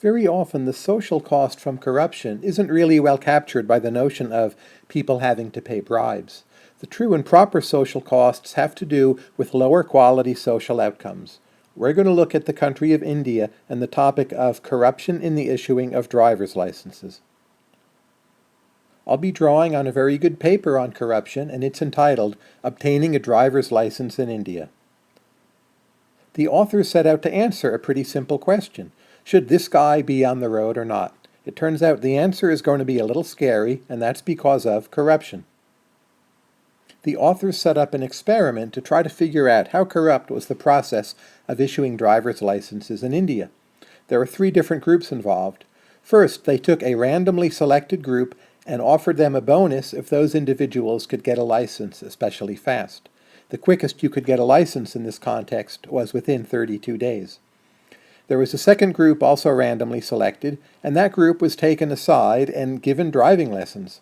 Very often the social cost from corruption isn't really well captured by the notion of people having to pay bribes. The true and proper social costs have to do with lower quality social outcomes. We're going to look at the country of India and the topic of corruption in the issuing of driver's licenses. I'll be drawing on a very good paper on corruption, and it's entitled Obtaining a Driver's License in India. The authors set out to answer a pretty simple question. Should this guy be on the road or not? It turns out the answer is going to be a little scary, and that's because of corruption. The authors set up an experiment to try to figure out how corrupt was the process of issuing driver's licenses in India. There were 3 different groups involved. First, they took a randomly selected group and offered them a bonus if those individuals could get a license especially fast. The quickest you could get a license in this context was within 32 days. There was a second group also randomly selected, and that group was taken aside and given driving lessons.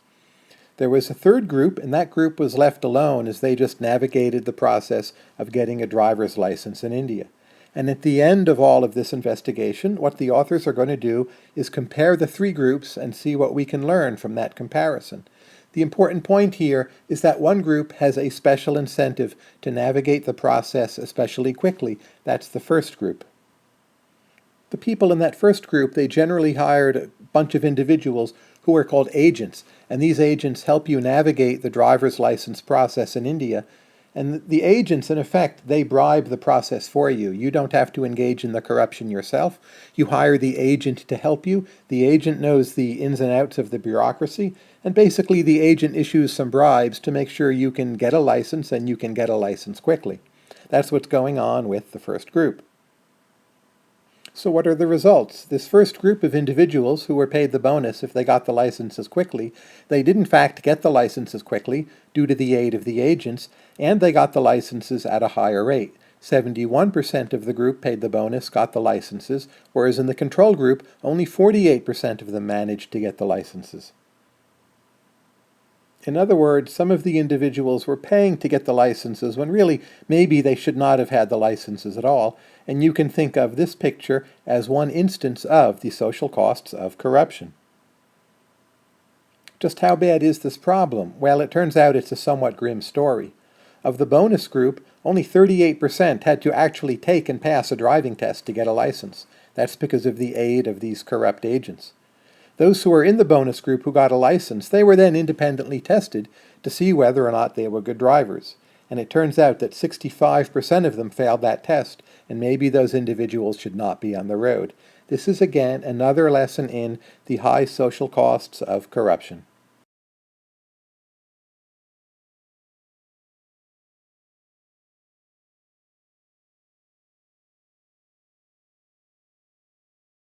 There was a third group, and that group was left alone as they just navigated the process of getting a driver's license in India. And at the end of all of this investigation, what the authors are going to do is compare the 3 groups and see what we can learn from that comparison. The important point here is that one group has a special incentive to navigate the process especially quickly. That's the first group. The people in that first group, they generally hired a bunch of individuals who are called agents, and these agents help you navigate the driver's license process in India. And the agents, in effect, they bribe the process for you. You don't have to engage in the corruption yourself. You hire the agent to help you. The agent knows the ins and outs of the bureaucracy, and basically the agent issues some bribes to make sure you can get a license and you can get a license quickly. That's what's going on with the first group. So what are the results? This first group of individuals who were paid the bonus if they got the licenses quickly, they did in fact get the licenses quickly due to the aid of the agents, and they got the licenses at a higher rate. 71% of the group paid the bonus got the licenses, whereas in the control group, only 48% of them managed to get the licenses. In other words, some of the individuals were paying to get the licenses when really maybe they should not have had the licenses at all, and you can think of this picture as one instance of the social costs of corruption. Just how bad is this problem? Well, it turns out it's a somewhat grim story. Of the bonus group, only 38% had to actually take and pass a driving test to get a license. That's because of the aid of these corrupt agents. Those who were in the bonus group who got a license, they were then independently tested to see whether or not they were good drivers. And it turns out that 65% of them failed that test, and maybe those individuals should not be on the road. This is again another lesson in the high social costs of corruption.